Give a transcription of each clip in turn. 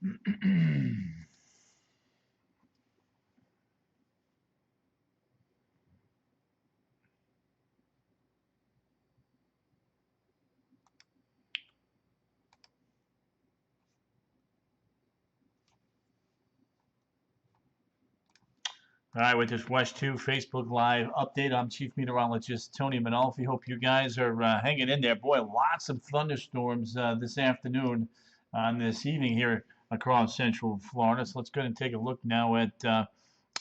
All right, with this West 2 Facebook Live update, I'm Chief Meteorologist Tony Manolfi. Hope you guys are hanging in there. Boy, lots of thunderstorms this afternoon and this evening here across central Florida. So let's go ahead and take a look now at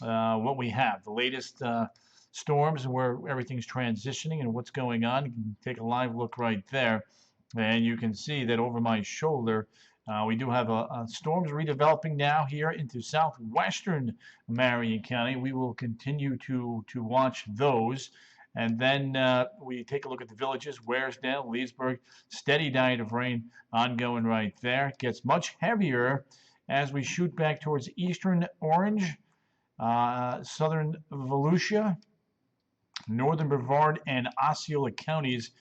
what we have. The latest storms and where everything's transitioning and what's going on. You can take a live look right there. And you can see that over my shoulder, we do have storms redeveloping now here into southwestern Marion County. We will continue to watch those. And then we take a look at the villages, Waresdale, Leesburg, steady diet of rain ongoing right there. It gets much heavier as we shoot back towards eastern Orange, southern Volusia, northern Brevard, and Osceola counties.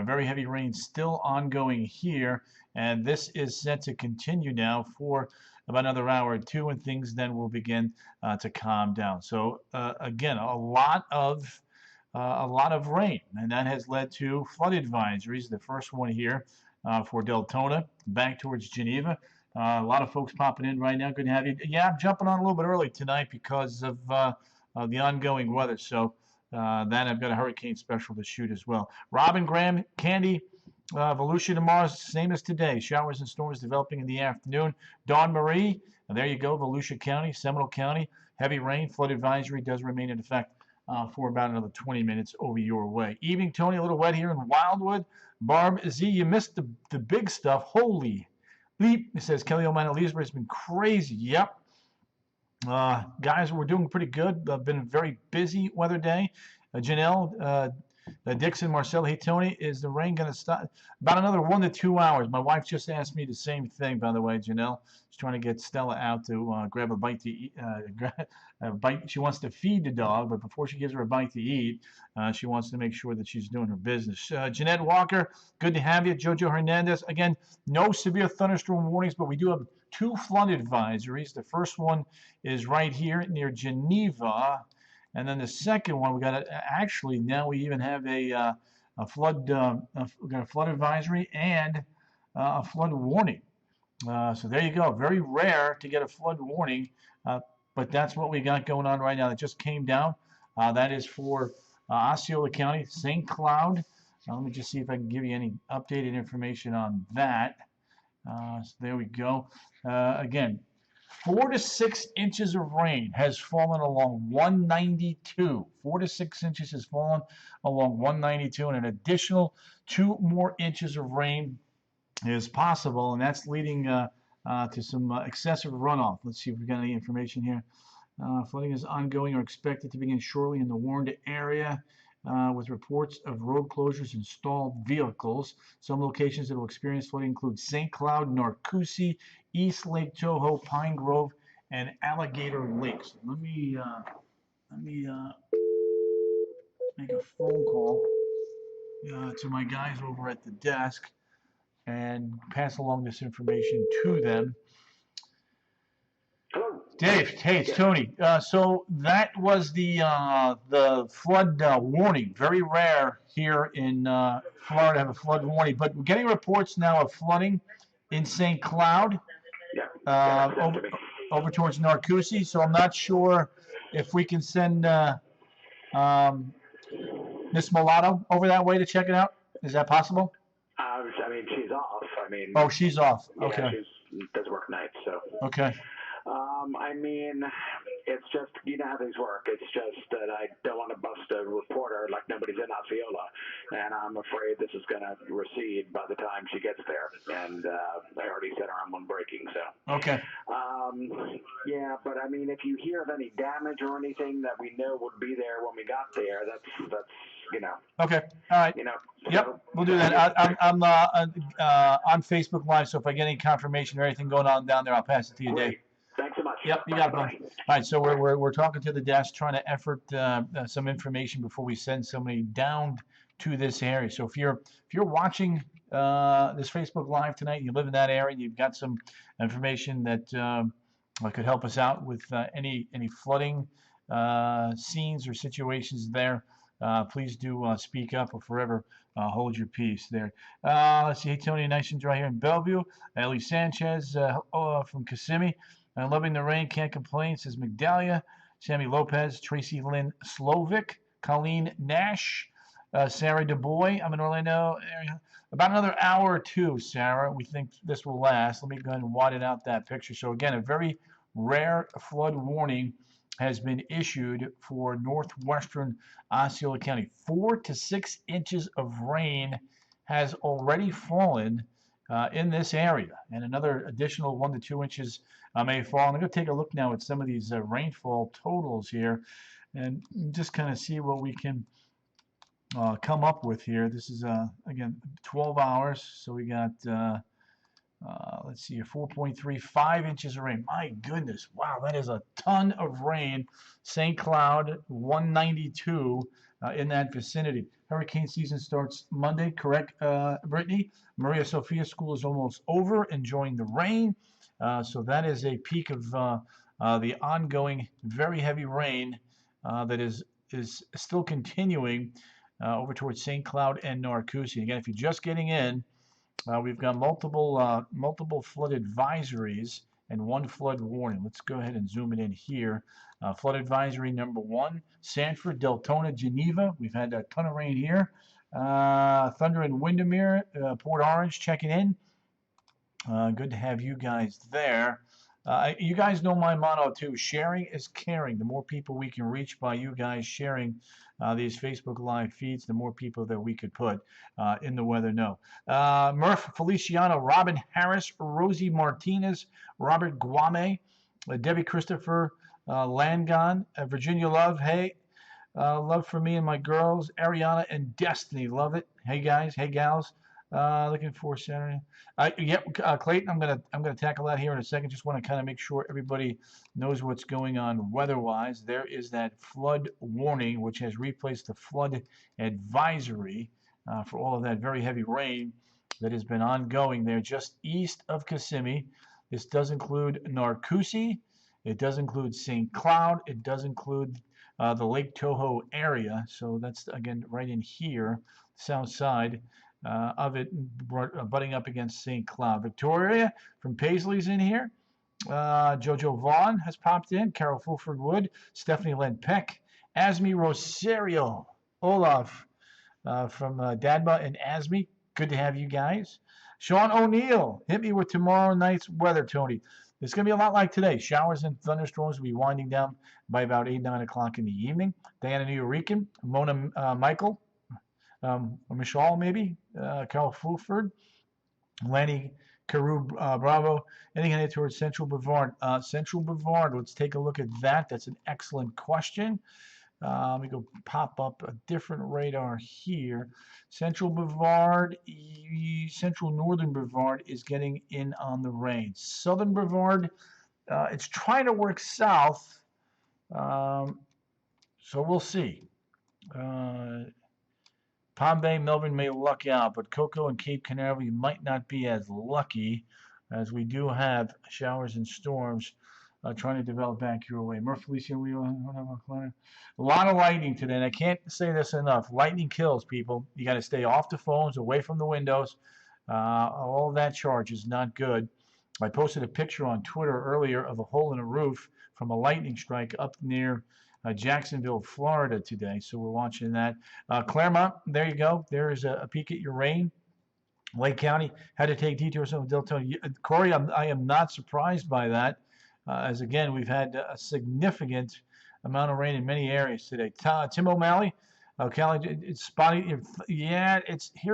Very heavy rain still ongoing here, and this is set to continue now for about another hour or two, and things then will begin to calm down. So again, a lot of rain, and that has led to flood advisories. The first one here for Deltona, back towards Geneva. A lot of folks popping in right now. Good to have you. Yeah, I'm jumping on a little bit early tonight because of the ongoing weather. So then I've got a hurricane special to shoot as well. Robin, Graham, Candy, Volusia tomorrow, same as today. Showers and storms developing in the afternoon. Dawn Marie, there you go, Volusia County, Seminole County. Heavy rain, flood advisory does remain in effect for about another 20 minutes over your way. Evening, Tony, a little wet here in Wildwood. Barb Z, you missed the big stuff. Holy bleep, it says Kelly O'Malley Leesburg has been crazy. Yep. Guys, we're doing pretty good. Been a very busy weather day. Janelle, Dixon, Marcel, hey Tony, is the rain going to stop? About another 1 to 2 hours. My wife just asked me the same thing, by the way, Janelle. She's trying to get Stella out to grab a bite to eat. A bite. She wants to feed the dog, but before she gives her a bite to eat, she wants to make sure that she's doing her business. Jeanette Walker, good to have you. Jojo Hernandez, again, no severe thunderstorm warnings, but we do have 2 flood advisories. The first one is right here near Geneva. And then the second one, we got actually now we even have a flood, we got a flood advisory and a flood warning. So there you go. Very rare to get a flood warning, but that's what we got going on right now. That just came down. That is for Osceola County, St. Cloud. Let me just see if I can give you any updated information on that. So there we go. Again, 4 to 6 inches of rain has fallen along 192. 4 to 6 inches has fallen along 192, and an additional 2 more inches of rain is possible, and that's leading to some excessive runoff. Let's see if we've got any information here. Flooding is ongoing or expected to begin shortly in the warned area. With reports of road closures and stalled vehicles. Some locations that will experience flooding include St. Cloud, Narcoossee, East Lake Tahoe, Pine Grove, and Alligator Lakes. Let me make a phone call to my guys over at the desk and pass along this information to them. Dave, hey, it's Tony. So that was the flood warning. Very rare here in Florida to have a flood warning, but we're getting reports now of flooding in St. Cloud, over towards Narcoossee. So I'm not sure if we can send Miss Mulatto over that way to check it out. Is that possible? I mean, she's off. Oh, she's off. Yeah, okay. She does work nights, so. Okay. I mean, it's just, you know how things work. It's just that I don't want to bust a reporter like nobody's in Osceola, and I'm afraid this is going to recede by the time she gets there. And I already said her I'm on breaking, so. Okay. Yeah, but I mean, if you hear of any damage or anything that we know would be there when we got there, that's you know. Okay. All right. You know. Yep, we'll do that. I'm on Facebook Live, so if I get any confirmation or anything going on down there, I'll pass it to you, Dave. Thanks so much. Yep, you got it, buddy. All right, so we're talking to the desk, trying to effort some information before we send somebody down to this area. So if you're watching this Facebook Live tonight, and you live in that area, and you've got some information that could help us out with any flooding scenes or situations there, please do speak up or forever hold your peace there. Let's see. Hey, Tony, nice and dry here in Bellevue. Ellie Sanchez from Kissimmee. Loving the rain, can't complain, says Migdalia. Sammy Lopez, Tracy Lynn Slovic, Colleen Nash, Sarah DuBois. I'm in Orlando area. About another hour or two, Sarah. We think this will last. Let me go ahead and widen out that picture. So again, a very rare flood warning has been issued for northwestern Osceola County. 4 to 6 inches of rain has already fallen in this area, and another additional 1 to 2 inches may fall. And I'm going to take a look now at some of these rainfall totals here and just kind of see what we can come up with here. This is, again, 12 hours, so we got let's see, 4.35 inches of rain. My goodness, wow, that is a ton of rain. St. Cloud, 192 in that vicinity. Hurricane season starts Monday, correct, Brittany? Maria Sophia School is almost over, enjoying the rain. So that is a peak of the ongoing very heavy rain that is still continuing over towards St. Cloud and Narcoossee. Again, if you're just getting in, we've got multiple flood advisories and 1 flood warning. Let's go ahead and zoom it in here. Flood advisory number 1, Sanford, Deltona, Geneva. We've had a ton of rain here. Thunder in Windermere, Port Orange checking in. Good to have you guys there. You guys know my motto too. Sharing is caring. The more people we can reach by you guys sharing these Facebook Live feeds, the more people that we could put in the weather know. Murph Feliciano, Robin Harris, Rosie Martinez, Robert Guame, Debbie Christopher, Langon, Virginia Love. Hey, love for me and my girls, Ariana and Destiny. Love it. Hey guys, hey gals. Looking for Saturday. Clayton, I'm gonna tackle that here in a second. Just want to kind of make sure everybody knows what's going on weather-wise. There is that flood warning, which has replaced the flood advisory for all of that very heavy rain that has been ongoing there just east of Kissimmee. This does include Narcoossee. It does include St. Cloud. It does include the Lake Toho area. So that's again right in here, south side. Of it, butting up against St. Cloud. Victoria from Paisley's in here. Jojo Vaughn has popped in. Carol Fulford Wood. Stephanie Len Peck. Asmi Rosario. Olaf from Dadma and Asmi. Good to have you guys. Sean O'Neill. Hit me with tomorrow night's weather, Tony. It's going to be a lot like today. Showers and thunderstorms will be winding down by about 8, 9 o'clock in the evening. Diana Nuyorican. Mona Michael. Michelle, maybe, Carl Fulford, Lanny Carew Bravo, anything headed towards Central Brevard. Central Brevard, let's take a look at that. That's an excellent question. Let me go pop up a different radar here. Central Brevard, Central Northern Brevard is getting in on the rain. Southern Brevard, it's trying to work south, so we'll see. Palm Bay, Melbourne may luck out, but Cocoa and Cape Canaveral, you might not be as lucky as we do have showers and storms trying to develop back your way. Murphy, Felicia, a lot of lightning today, and I can't say this enough. Lightning kills, people. You got to stay off the phones, away from the windows. All of that charge is not good. I posted a picture on Twitter earlier of a hole in a roof from a lightning strike up near Jacksonville, Florida today. So we're watching that. Claremont, there you go. There is a peek at your rain. Lake County had to take detours over Deltona. Corey, I am not surprised by that, as again, we've had a significant amount of rain in many areas today. Tim O'Malley, it's spotty. Yeah,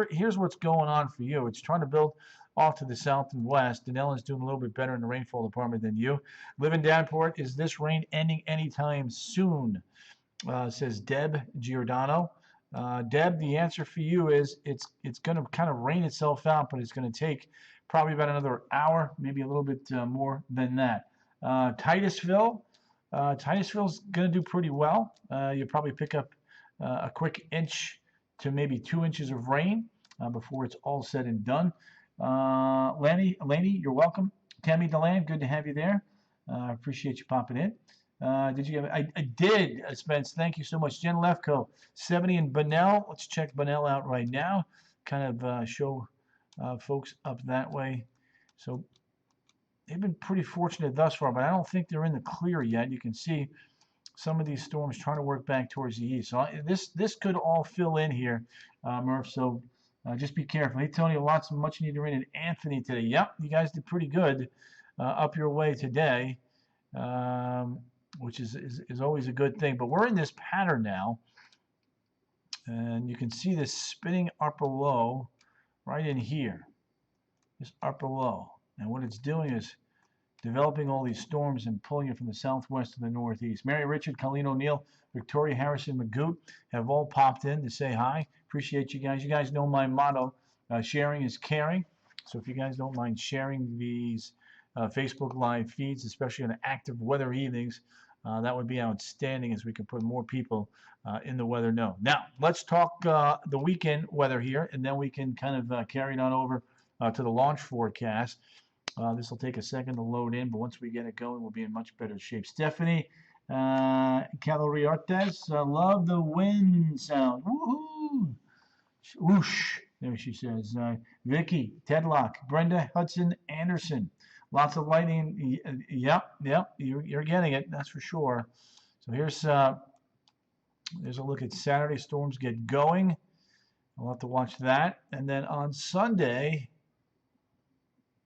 here's what's going on for you. It's trying to build off to the south and west. Danellen's doing a little bit better in the rainfall department than you. Live in Davenport, is this rain ending anytime soon? Says Deb Giordano. Deb, the answer for you is it's going to kind of rain itself out, but it's going to take probably about another hour, maybe a little bit more than that. Titusville, Titusville's going to do pretty well. You'll probably pick up a quick inch to maybe 2 inches of rain. before it's all said and done. Laney, you're welcome. Tammy Deland, good to have you there. Appreciate you popping in. Did you have? I did, Spence. Thank you so much. Jen Lefko, 70 in Bunnell. Let's check Bunnell out right now. Kind of show folks up that way. So they've been pretty fortunate thus far, but I don't think they're in the clear yet. You can see some of these storms trying to work back towards the east. So this could all fill in here, Murph. So just be careful. Hey, Tony, lots of much needed rain in Anthony today. Yep, you guys did pretty good up your way today, which is always a good thing. But we're in this pattern now, and you can see this spinning upper low right in here, this upper low. And what it's doing is developing all these storms and pulling it from the southwest to the northeast. Mary Richard, Colleen O'Neill, Victoria Harrison, Magoo have all popped in to say hi. Appreciate you guys. You guys know my motto, sharing is caring. So if you guys don't mind sharing these Facebook Live feeds, especially on active weather evenings, that would be outstanding as we can put more people in the weather know. Now, let's talk the weekend weather here, and then we can kind of carry it on over to the launch forecast. This will take a second to load in, but once we get it going, we'll be in much better shape. Stephanie Caloriartes, love the wind sound. Woohoo! Whoosh, there she says. Vicky, Tedlock, Brenda Hudson Anderson. Lots of lightning. Yep, you're getting it, that's for sure. So here's a look at Saturday. Storms get going. We'll have to watch that. And then on Sunday,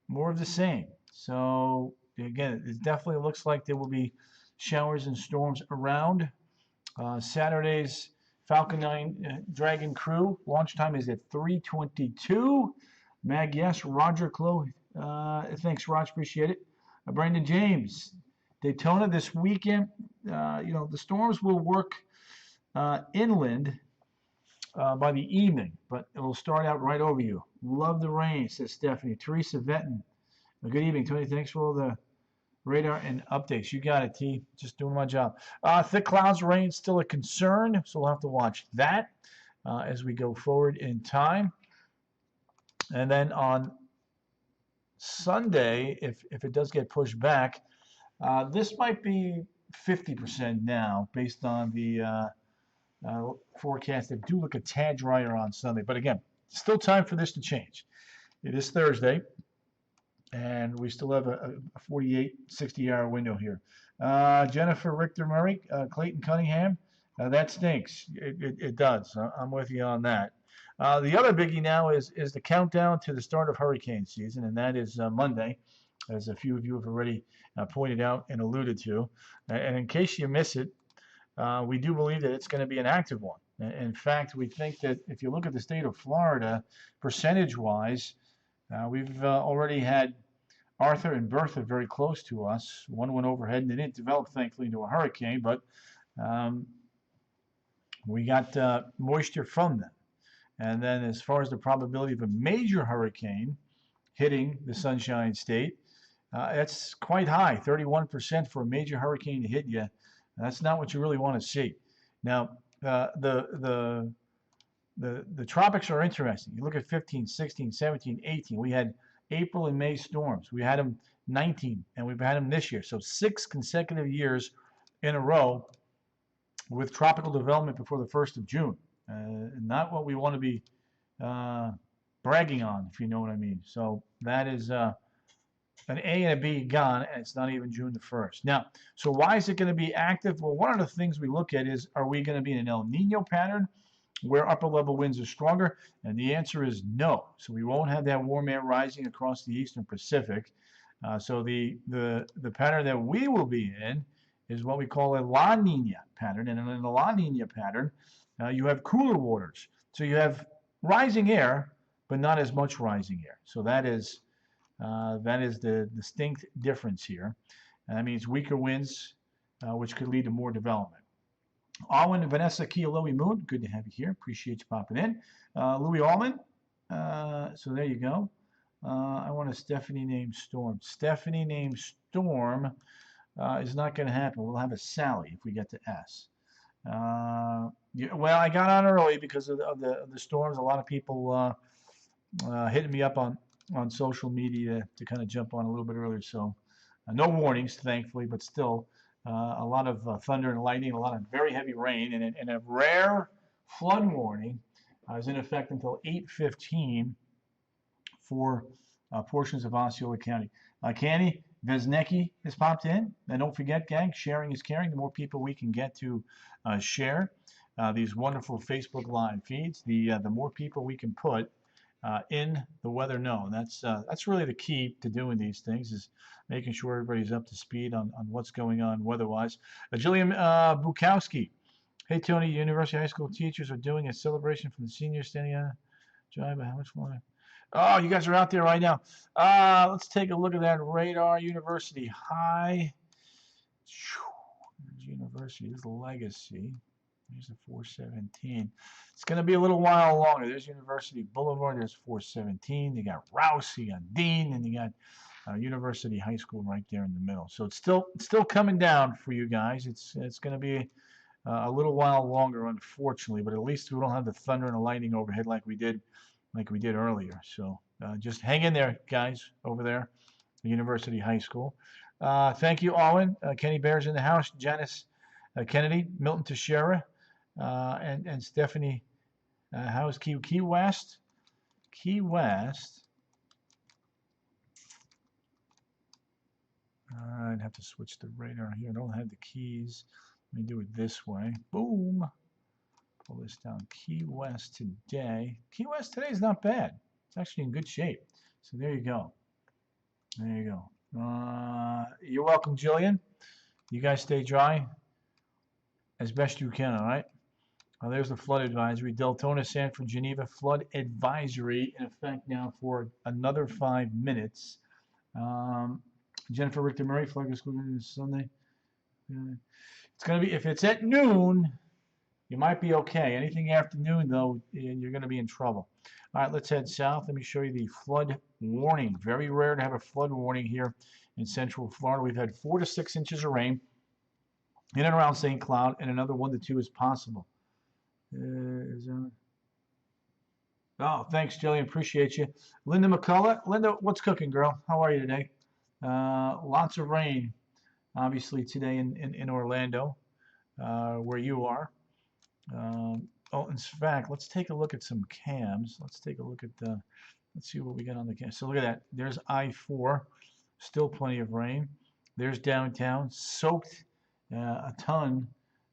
more of the same. So again, it definitely looks like there will be showers and storms around. Saturday's Falcon 9 Dragon Crew launch time is at 3:22. Mag, yes. Roger Clo, thanks, Raj. Appreciate it. Brandon James, Daytona this weekend. The storms will work inland by the evening, but it will start out right over you. Love the rain, says Stephanie. Teresa Vetton. Good evening, Tony. Thanks for all the radar and updates. You got it, T. Just doing my job. Thick clouds, rain still a concern, so we'll have to watch that as we go forward in time. And then on Sunday, if it does get pushed back, this might be 50% now based on the forecast that do look a tad drier on Sunday. But again, still time for this to change. It is Thursday, and we still have a 48, 60-hour window here. Jennifer Richter Murray, Clayton Cunningham, that stinks. It does. I'm with you on that. The other biggie now is the countdown to the start of hurricane season, and that is Monday, as a few of you have already pointed out and alluded to. And in case you miss it, we do believe that it's going to be an active one. In fact, we think that if you look at the state of Florida, percentage-wise, we've already had Arthur and Bertha very close to us. One went overhead and they didn't develop, thankfully, into a hurricane, but we got moisture from them. And then as far as the probability of a major hurricane hitting the Sunshine State, that's quite high, 31% for a major hurricane to hit you. That's not what you really want to see. Now, the tropics are interesting. You look at 15, 16, 17, 18. We had April and May storms. We had them 19, and we've had them this year. So 6 consecutive years in a row with tropical development before the 1st of June. Not what we want to be bragging on, if you know what I mean. So that is an A and a B gone, and it's not even June the 1st. Now, so why is it going to be active? Well, one of the things we look at is, are we going to be in an El Nino pattern where upper level winds are stronger? And the answer is no. So we won't have that warm air rising across the eastern Pacific. So the pattern that we will be in is what we call a La Nina pattern. And in a La Nina pattern, you have cooler waters. So you have rising air, but not as much rising air. So that is the distinct difference here. And that means weaker winds, which could lead to more development. Alwyn and Vanessa Kialowi Moon, good to have you here. Appreciate you popping in. Louis Allman, so there you go. I want a Stephanie named Storm. Stephanie named Storm is not going to happen. We'll have a Sally if we get to S. Well, I got on early because of the storms. A lot of people hitting me up on social media to kind of jump on a little bit earlier. So no warnings, thankfully, but still a lot of thunder and lightning, a lot of very heavy rain, and a rare flood warning is in effect until 8:15 for portions of Osceola County. Candy Vesnecki has popped in. And don't forget, gang, sharing is caring. The more people we can get to share these wonderful Facebook Live feeds, the more people we can put in the Weather Know. And that's really the key to doing these things, is making sure everybody's up to speed on what's going on weather-wise. Jillian Bukowski. Hey, Tony, University High School teachers are doing a celebration for the seniors standing on drive. How much longer? Oh, you guys are out there right now. Let's take a look at that radar. University High. There's University. There's Legacy. There's the 417. It's going to be a little while longer. There's University Boulevard. There's 417. You got Rouse. You got Dean, and you got University High School right there in the middle. So it's still coming down for you guys. It's going to be a little while longer, unfortunately, but at least we don't have the thunder and the lightning overhead like we did earlier. So just hang in there, guys, over there at University High School. Thank you, Owen. Kenny Bear's in the house. Janice Kennedy, Milton Teixeira, and Stephanie. How's Key West? Key West. I'd have to switch the radar here. I don't have the keys. Let me do it this way. Boom. Pull this down. Key West today. Key West today is not bad. It's actually in good shape. So there you go. There you go. You're welcome, Jillian. You guys stay dry as best you can, all right? There's the flood advisory. Deltona, Sanford, Geneva flood advisory in effect now for another 5 minutes. Jennifer Richter Murray, flood school Sunday. It's going to be, if it's at noon, you might be okay. Anything afternoon, though, you're going to be in trouble. All right, let's head south. Let me show you the flood warning. Very rare to have a flood warning here in Central Florida. We've had 4 to 6 inches of rain in and around St. Cloud, and another 1 to 2 is possible. Oh, thanks, Jillian. Appreciate you. Linda McCullough. Linda, what's cooking, girl? How are you today? Lots of rain, obviously, today in Orlando, where you are. In fact, let's take a look at some cams. Let's take a look at let's see what we got on the cam. So look at that. There's I-4, still plenty of rain. There's downtown, soaked a ton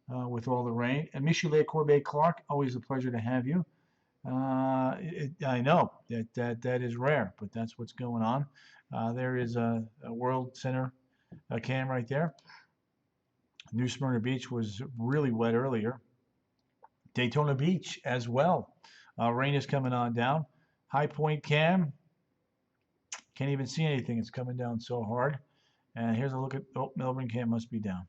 with all the rain. And Michelet Corbet Clark, always a pleasure to have you. I know that is rare, but that's what's going on. There is a World Center cam right there. New Smyrna Beach was really wet earlier. Daytona Beach as well. Rain is coming on down. High Point cam. Can't even see anything. It's coming down so hard. And here's a look at, Melbourne cam must be down.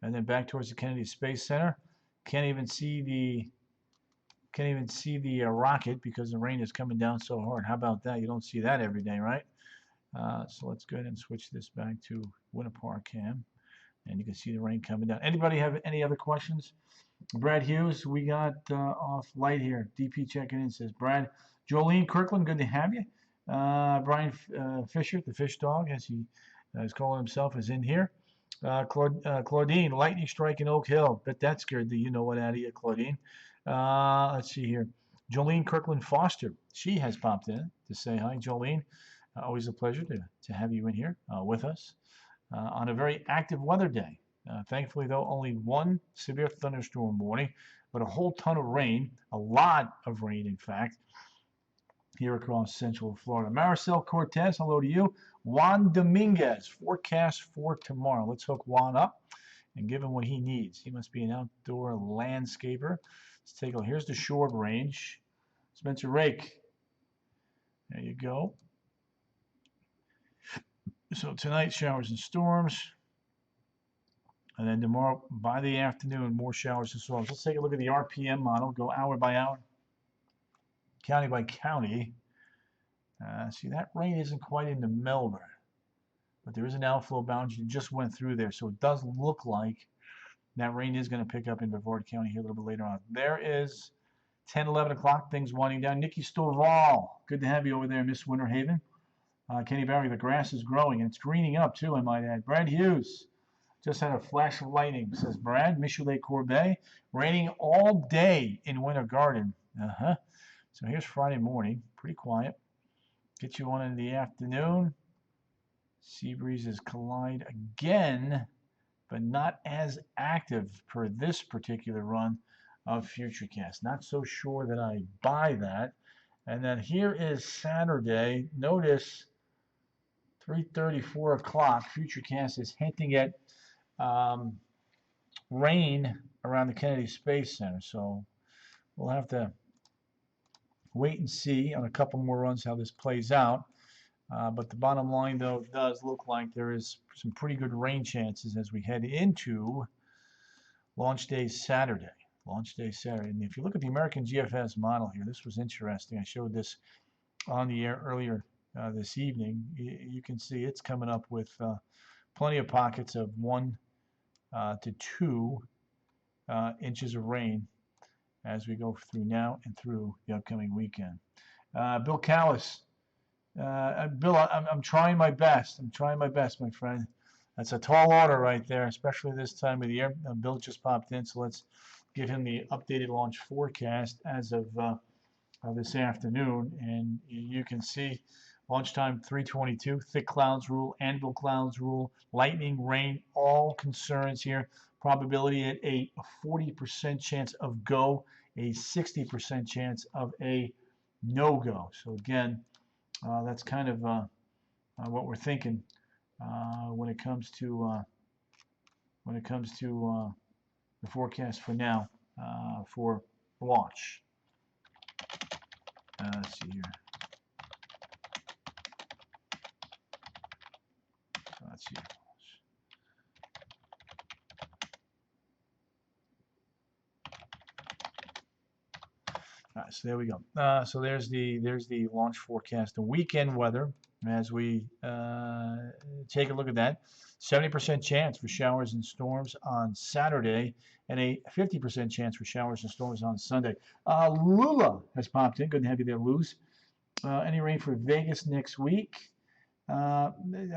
And then back towards the Kennedy Space Center. Can't even see the rocket because the rain is coming down so hard. How about that? You don't see that every day, right? So let's go ahead and switch this back to Winter cam. And you can see the rain coming down. Anybody have any other questions? Brad Hughes, we got off light here. DP checking in, says Brad. Jolene Kirkland, good to have you. Brian Fisher, the fish dog, as he is calling himself, is in here. Claudine, lightning strike in Oak Hill. Bet that scared the you-know-what out of you, Claudine. Let's see here. Jolene Kirkland Foster, she has popped in to say hi. Jolene, always a pleasure to have you in here with us on a very active weather day. Thankfully, though, only one severe thunderstorm warning, but a whole ton of rain, a lot of rain, in fact, here across Central Florida. Maricel Cortez, hello to you. Juan Dominguez, forecast for tomorrow. Let's hook Juan up and give him what he needs. He must be an outdoor landscaper. Let's take a look. Here's the shore range. Spencer Rake. There you go. So tonight, showers and storms. And then tomorrow, by the afternoon, more showers and storms. Let's take a look at the RPM model. Go hour by hour, county by county. See, that rain isn't quite into Melbourne, but there is an outflow boundary that just went through there. So it does look like that rain is going to pick up in Brevard County here a little bit later on. There is 10, 11 o'clock, things winding down. Nikki Stovall, good to have you over there, Miss Winter Haven. Kenny Barry, the grass is growing, and it's greening up, too, I might add. Brad Hughes, just had a flash of lightning, says Brad. Michelet Courbet, raining all day in Winter Garden. So here's Friday morning, pretty quiet. Get you on in the afternoon. Sea breezes collide again, but not as active per this particular run of Futurecast. Not so sure that I buy that. And then here is Saturday. Notice 3:30, 4 o'clock. Futurecast is hinting at rain around the Kennedy Space Center. So we'll have to wait and see on a couple more runs how this plays out. But the bottom line, though, does look like there is some pretty good rain chances as we head into launch day Saturday. Launch day Saturday. And if you look at the American GFS model here, this was interesting. I showed this on the air earlier this evening. You can see it's coming up with plenty of pockets of 1 to 2 inches of rain as we go through now and through the upcoming weekend. Bill Callis. Bill, I'm trying my best. I'm trying my best, my friend. That's a tall order right there, especially this time of the year. Bill just popped in, so let's give him the updated launch forecast as of this afternoon. And you can see launch time 3:22, thick clouds rule, anvil clouds rule, lightning, rain, all concerns here. Probability at a 40% chance of go, a 60% chance of a no-go. So again, that's kind of what we're thinking when it comes to the forecast for now for launch. Let's see here. So let's see. All right, so there we go. So there's the launch forecast, the weekend weather as we take a look at that. 70% chance for showers and storms on Saturday and a 50% chance for showers and storms on Sunday. Lula has popped in. Good to have you there, Luz. Any rain for Vegas next week? I'll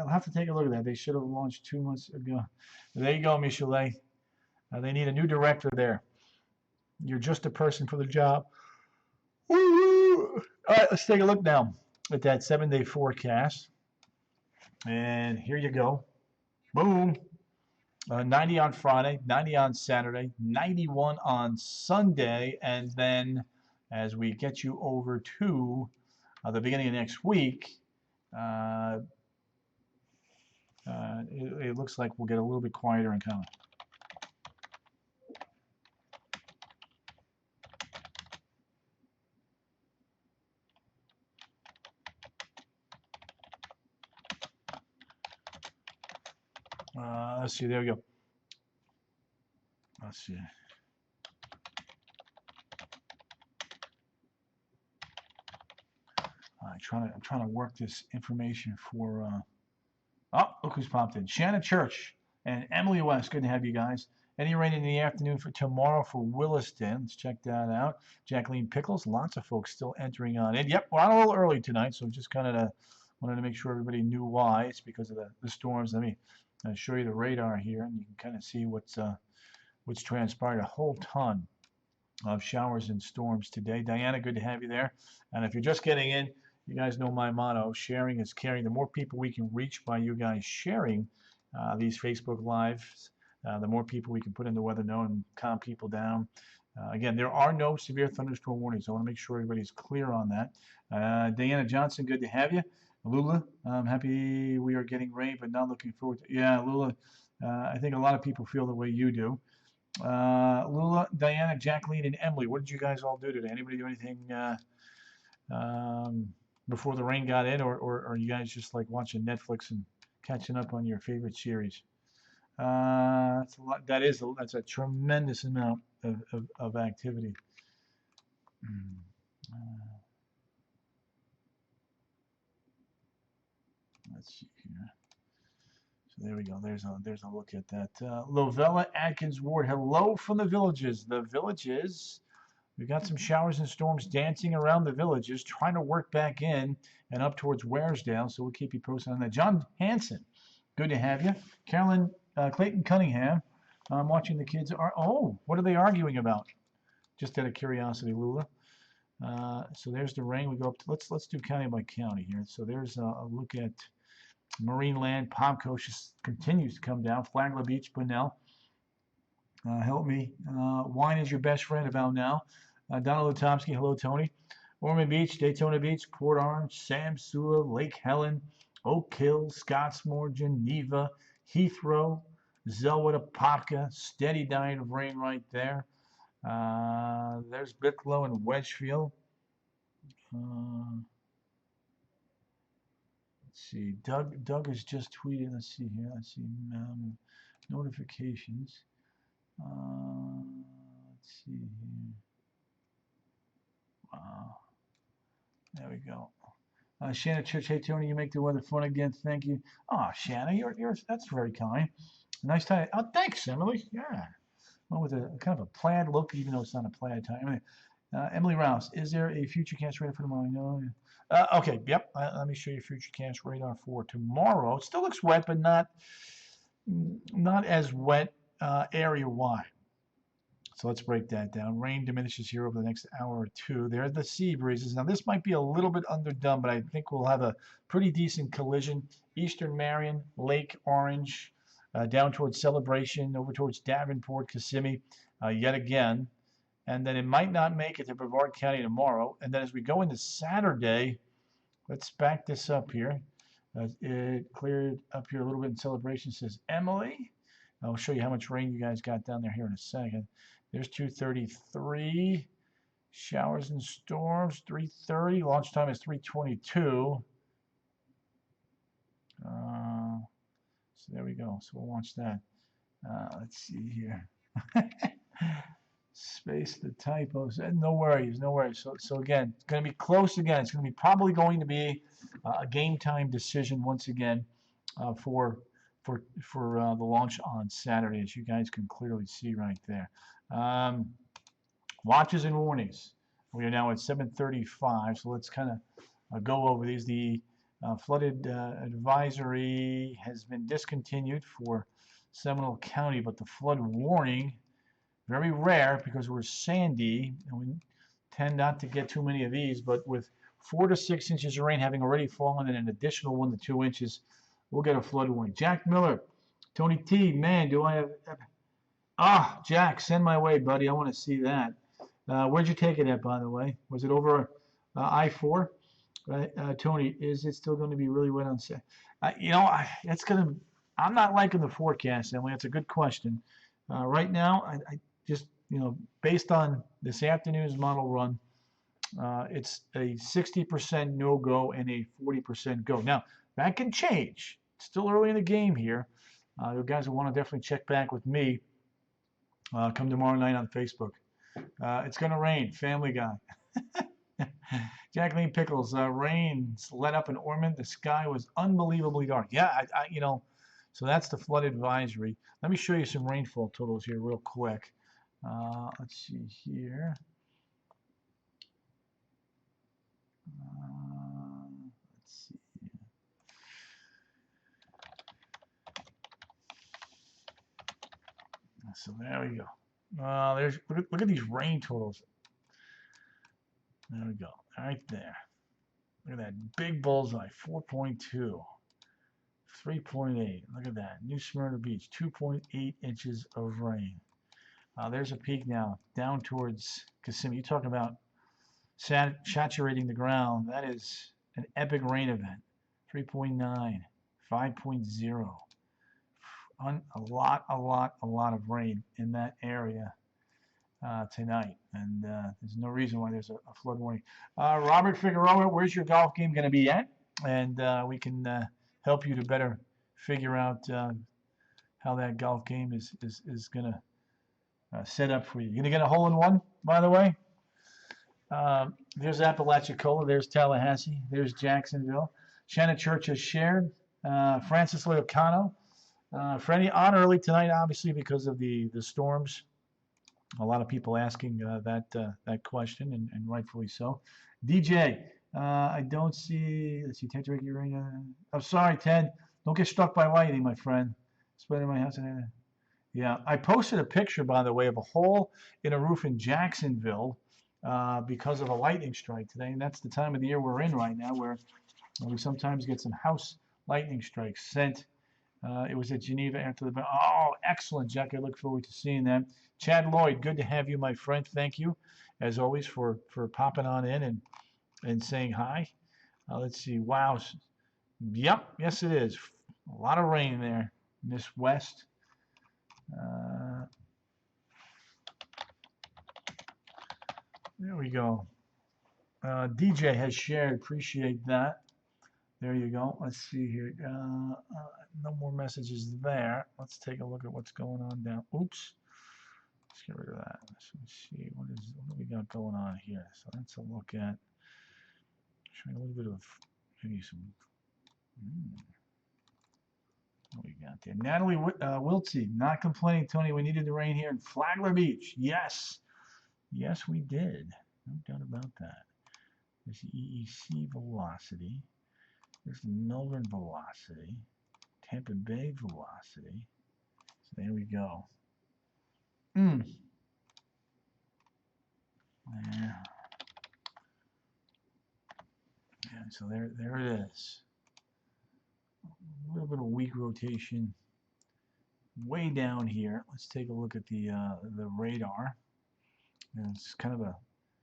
have to take a look at that. They should have launched 2 months ago. There you go, Michelet. They need a new director there. You're just a person for the job. Woo-hoo. All right, let's take a look now at that 7-day forecast. And here you go. Boom. 90 on Friday, 90 on Saturday, 91 on Sunday. And then as we get you over to the beginning of next week, it looks like we'll get a little bit quieter and coming. Let's see, there we go. Let's see. I'm trying to work this information for look who's popped in. Shannon Church and Emily West. Good to have you guys. Any rain in the afternoon for tomorrow for Williston. Let's check that out. Jacqueline Pickles. Lots of folks still entering on in. Yep, we're on a little early tonight, so just kind of wanted to make sure everybody knew why. It's because of the storms. Let me show you the radar here, and you can kind of see what's transpired. A whole ton of showers and storms today. Diana, good to have you there. And if you're just getting in, you guys know my motto, sharing is caring. The more people we can reach by you guys sharing these Facebook Lives, the more people we can put in the weather know and calm people down. Again, there are no severe thunderstorm warnings. I want to make sure everybody's clear on that. Diana Johnson, good to have you. Lula, I'm happy we are getting rain, but not looking forward to. Yeah, Lula, I think a lot of people feel the way you do. Lula, Diana, Jacqueline, and Emily, what did you guys all do today? Anybody do anything before the rain got in, or are you guys just like watching Netflix and catching up on your favorite series? That's a lot. That's a tremendous amount of activity. Let's see here. So there we go. There's a look at that. Lovella Atkins Ward. Hello from the Villages. The Villages. We've got some showers and storms dancing around the villages, trying to work back in and up towards Waresdale. So we'll keep you posted on that. John Hanson, good to have you. Carolyn Clayton Cunningham, I'm watching the kids. What are they arguing about? Just out of curiosity, Lula. So there's the rain. We go up to, let's do county by county here. So there's a look at Marineland. Pomco just continues to come down. Flagler Beach, Bunnell. Help me. Wine is your best friend about now. Donald Lutomsky, hello, Tony. Ormond Beach, Daytona Beach, Port Orange, Sam Sula, Lake Helen, Oak Hill, Scottsmore, Geneva, Heathrow, Zellwood, Apopka, steady diet of rain right there. There's Bicklow and Wedgefield. Let's see. Doug has just tweeted. Let's see here. Let's see. Notifications. Let's see here. Wow. There we go. Shanna Church, hey Tony, you make the weather fun again. Thank you. Oh, Shanna, you're that's very kind. Nice tie. Oh, thanks, Emily. Yeah. Well, with a kind of a plaid look, even though it's not a plaid tie. Anyway, Emily Rouse, is there a Futurecast radar for tomorrow? No. Okay. Yep. Let me show you Futurecast radar for tomorrow. It still looks wet, but not as wet area-wide. So let's break that down. Rain diminishes here over the next hour or two. There are the sea breezes. Now, this might be a little bit underdone, but I think we'll have a pretty decent collision. Eastern Marion, Lake Orange, down towards Celebration, over towards Davenport, Kissimmee, yet again. And then it might not make it to Brevard County tomorrow. And then as we go into Saturday, let's back this up here. It cleared up here a little bit in Celebration, says Emily. I'll show you how much rain you guys got down there here in a second. There's 2:33. Showers and storms, 3:30. Launch time is 3:22. So there we go. So we'll watch that. Let's see here. Space the typos. No worries, no worries. So again, it's going to be close again. It's going to be probably going to be a game time decision once again for the launch on Saturday, as you guys can clearly see right there. Watches and warnings. We are now at 7:35, so let's kind of go over these. The flooded advisory has been discontinued for Seminole County, but the flood warning, very rare because we're sandy, and we tend not to get too many of these, but with 4 to 6 inches of rain having already fallen and an additional 1 to 2 inches, we'll get a flood warning. Jack Miller, Tony T, man, do I have... Jack, send my way, buddy. I want to see that. Where'd you take it at, by the way? Was it over I-4? Tony, is it still going to be really wet on Saturday? I'm not liking the forecast, Emily. That's a good question. Right now, I just, based on this afternoon's model run, it's a 60% no-go and a 40% go. Now, that can change. It's still early in the game here. You guys will want to definitely check back with me. Come tomorrow night on Facebook. It's going to rain. Family Guy. Jacqueline Pickles. Rains let up in Ormond. The sky was unbelievably dark. Yeah, so that's the flood advisory. Let me show you some rainfall totals here real quick. Let's see here. Let's see. So there we go. Look at these rain totals. There we go. Right there. Look at that big bullseye. 4.2. 3.8. Look at that. New Smyrna Beach. 2.8 inches of rain. There's a peak now down towards Kissimmee. You talk about saturating the ground. That is an epic rain event. 3.9. 5.0. A lot of rain in that area tonight, and there's no reason why there's a flood warning. Robert Figueroa, where's your golf game going to be at? And we can help you to better figure out how that golf game is going to set up for you. You're going to get a hole-in-one, by the way. There's Apalachicola, there's Tallahassee, there's Jacksonville. Shannon Church has shared. Francis Leocano. Freddie on early tonight, obviously, because of the storms. A lot of people asking that question, and rightfully so. DJ, I don't see. Let's see, Ted Urania. I'm sorry, Ted. Don't get struck by lightning, my friend. Spread in my house. Yeah, I posted a picture, by the way, of a hole in a roof in Jacksonville because of a lightning strike today, and that's the time of the year we're in right now, where we sometimes get some house lightning strikes sent. It was at Geneva after the. Oh, excellent, Jack. I look forward to seeing that. Chad Lloyd, good to have you, my friend. Thank you, as always, for popping on in and saying hi. Let's see. Wow. Yep. Yes, it is. A lot of rain there in this west. There we go. DJ has shared. Appreciate that. There you go. Let's see here. No more messages there. Let's take a look at what's going on down. Oops. Let's get rid of that. Let's see. What do we got going on here? So that's a look at showing a little bit of maybe some. What we got there? Natalie Wiltsey, not complaining, Tony. We needed the rain here in Flagler Beach. Yes. Yes, we did. No doubt about that. There's the EEC velocity. There's the Melbourne velocity. Tampa Bay velocity. So there we go. Yeah. Yeah, so there it is. A little bit of weak rotation way down here. Let's take a look at the radar. And it's kind of a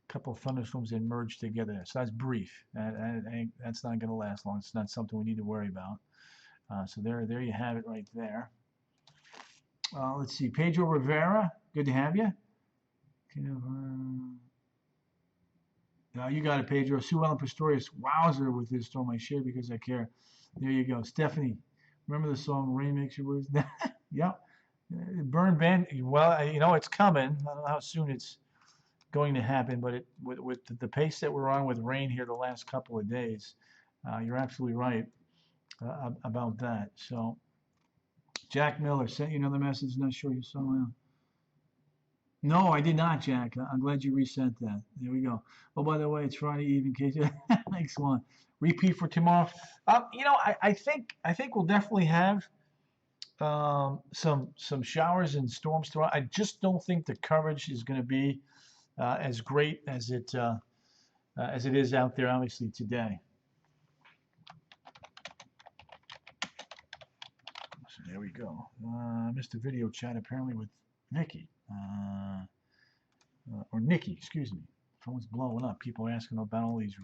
couple of thunderstorms that merged together. So that's brief. That's not going to last long. It's not something we need to worry about. So there you have it right there. Let's see. Pedro Rivera, good to have you. You got it, Pedro. Sue Ellen Pistorius, wowzer with this storm. I share because I care. There you go. Stephanie, remember the song Rain Makes Your Words? Yep. Burn Band, well, it's coming. I don't know how soon it's going to happen, but with the pace that we're on with rain here the last couple of days, you're absolutely right about that. So, Jack Miller sent you another message. Not sure you saw it. No, I did not, Jack. I'm glad you resent that. There we go. Oh, by the way, it's Friday Eve in case you thanks one. Repeat for tomorrow. I think we'll definitely have some showers and storms tomorrow. I just don't think the coverage is going to be as great as it is out there, obviously, today. So there we go. Missed a video chat apparently with Vicky. Or Nikki, excuse me. Phone's blowing up. People asking about all these.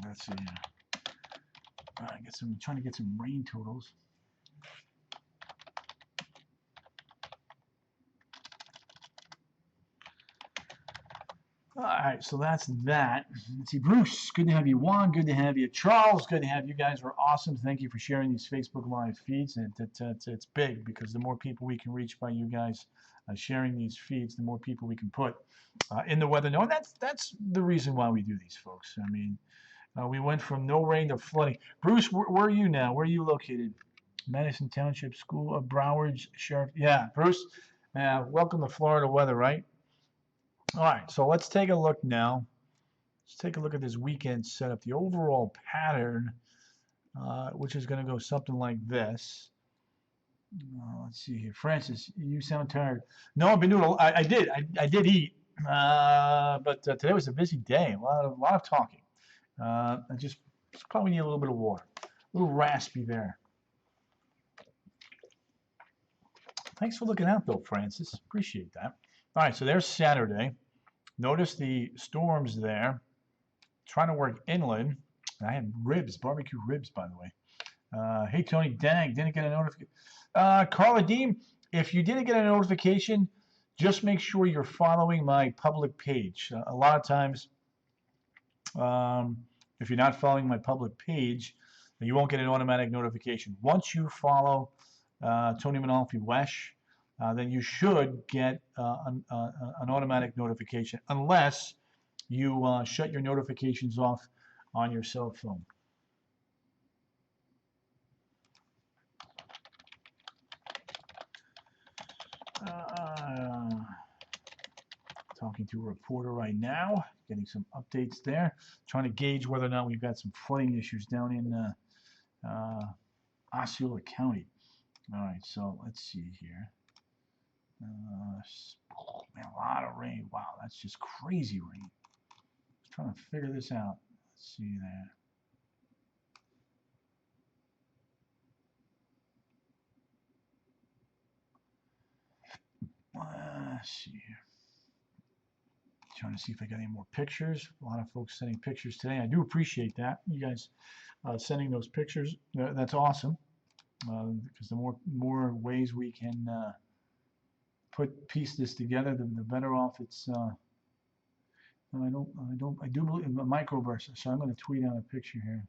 Let's see. All right, trying to get some rain totals. All right, so that's that. Let's see, Bruce, good to have you. Juan, good to have you. Charles, good to have you. Guys were awesome. Thank you for sharing these Facebook Live feeds. And it's big because the more people we can reach by you guys sharing these feeds, the more people we can put in the weather. No, and that's the reason why we do these, folks. I mean, we went from no rain to flooding. Bruce, where are you now? Where are you located? Madison Township School of Broward's Sheriff. Yeah, Bruce, welcome to Florida weather, right? All right, so let's take a look now. Let's take a look at this weekend setup. The overall pattern, which is going to go something like this. Let's see here. Francis, you sound tired. No, I've been doing. I did eat, but today was a busy day. A lot of talking. I just probably need a little bit of water. A little raspy there. Thanks for looking out, though, Francis. Appreciate that. All right, so there's Saturday. Notice the storms there. Trying to work inland. I had ribs, barbecue ribs, by the way. Hey, Tony, dang, didn't get a notification. Carla Deem, if you didn't get a notification, just make sure you're following my public page. A lot of times, if you're not following my public page, you won't get an automatic notification. Once you follow Tony Manalfi Wesh, then you should get an automatic notification unless you shut your notifications off on your cell phone. Talking to a reporter right now, getting some updates there, trying to gauge whether or not we've got some flooding issues down in Osceola County. All right, so let's see here. Man, a lot of rain. Wow, that's just crazy rain. Just trying to figure this out. Let's see there. Let's see here. Trying to see if I got any more pictures. A lot of folks sending pictures today. I do appreciate that. You guys sending those pictures. That's awesome. Because the more ways we can piece this together, the better off it's. I do believe in a microburst. So I'm going to tweet out a picture here.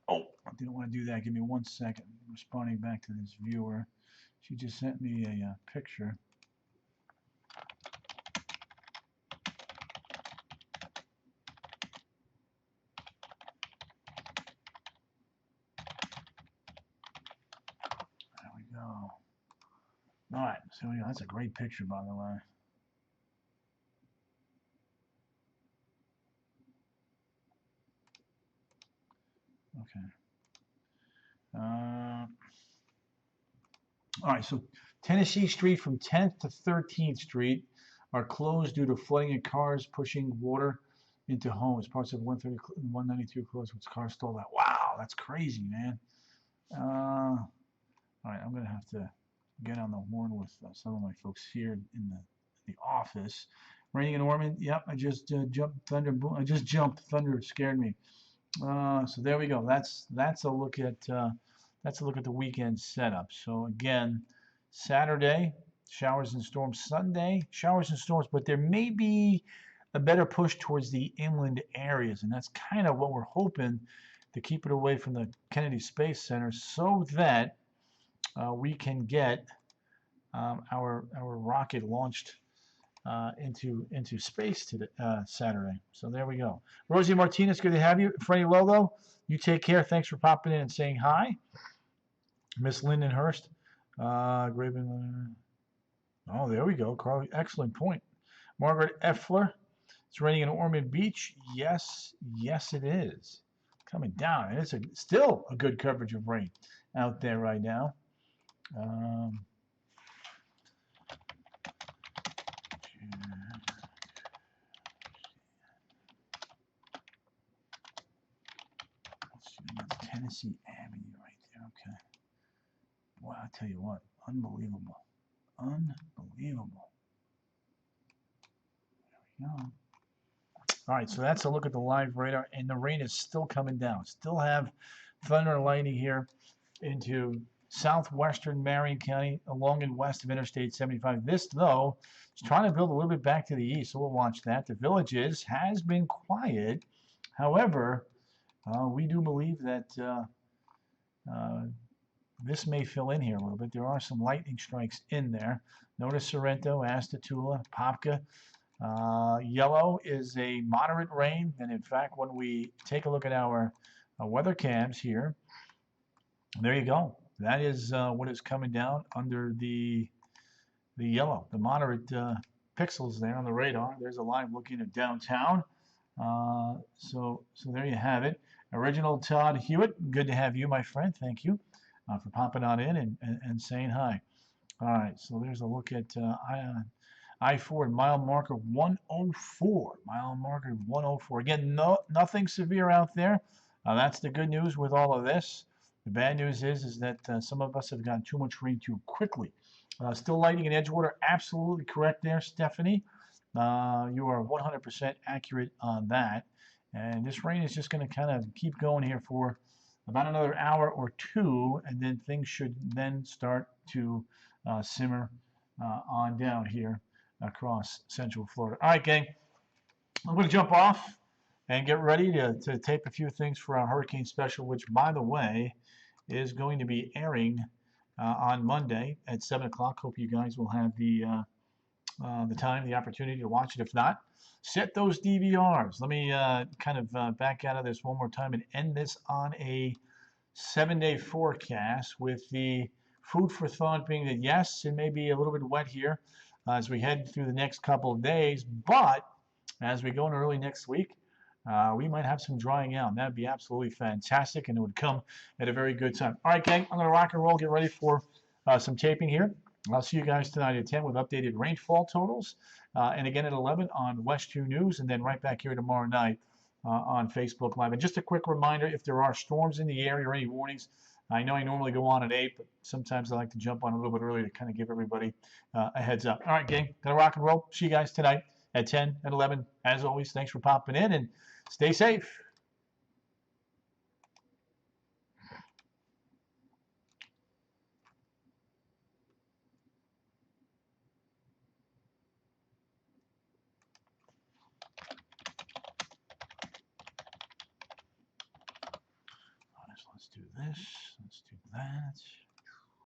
Oh, I didn't want to do that. Give me 1 second. I'm responding back to this viewer. She just sent me a picture. There we go. All right, so that's a great picture, by the way. Okay. All right, so Tennessee Street from 10th to 13th Street are closed due to flooding and cars pushing water into homes. Parts of 192 closed with cars stalled out. Wow, that's crazy, man. All right, I'm going to have to get on the horn with some of my folks here in the office. Raining in Ormond. Yep, I just jumped thunder. Boom! I just jumped thunder. Scared me. So there we go. That's a look at the weekend setup. So again, Saturday showers and storms. Sunday showers and storms, but there may be a better push towards the inland areas, and that's kind of what we're hoping to keep it away from the Kennedy Space Center, so that we can get our rocket launched into space today, Saturday. So there we go. Rosie Martinez, good to have you. Freddie Lolo, you take care. Thanks for popping in and saying hi. Miss Lindenhurst, Graven. Oh, there we go. Carly, excellent point. Margaret Effler, it's raining in Ormond Beach. Yes, it is. Coming down. And it's still a good coverage of rain out there right now. That's Tennessee Avenue right there. Okay. Wow, I tell you what, unbelievable. Unbelievable. There we go. All right, so that's a look at the live radar, and the rain is still coming down. Still have thunder and lightning here into southwestern Marion County along and west of Interstate 75. This, though, is trying to build a little bit back to the east, so we'll watch that. The Villages has been quiet. However, we do believe that this may fill in here a little bit. There are some lightning strikes in there. Notice Sorrento, Astatula, Popka. Yellow is a moderate rain, and in fact, when we take a look at our weather cams here, there you go. That is what is coming down under the yellow, the moderate pixels there on the radar. There's a line looking at downtown. So there you have it. Original Todd Hewitt, good to have you, my friend. Thank you for popping on in and saying hi. All right, so there's a look at I-4 mile marker 104. Mile marker 104. Again, nothing severe out there. That's the good news with all of this. The bad news is that some of us have gotten too much rain too quickly. Still lightning in Edgewater. Absolutely correct there, Stephanie. You are 100% accurate on that. And this rain is just going to kind of keep going here for about another hour or two, and then things should then start to simmer on down here across Central Florida. All right, gang, I'm going to jump off and get ready to tape a few things for our hurricane special, which, by the way, is going to be airing on Monday at 7 o'clock. Hope you guys will have the time, the opportunity to watch it. If not, set those DVRs. Let me kind of back out of this one more time and end this on a 7-day forecast with the food for thought being that yes, it may be a little bit wet here as we head through the next couple of days, but as we go into early next week, we might have some drying out. And that'd be absolutely fantastic, and it would come at a very good time. All right, gang, I'm going to rock and roll, get ready for some taping here. I'll see you guys tonight at 10 with updated rainfall totals, and again at 11 on West 2 News, and then right back here tomorrow night on Facebook Live. And just a quick reminder, if there are storms in the area or any warnings, I know I normally go on at 8, but sometimes I like to jump on a little bit early to kind of give everybody a heads up. All right, gang, gonna rock and roll. See you guys tonight at 10 and 11. As always, thanks for popping in, and stay safe. All right, so let's do this. Let's do that.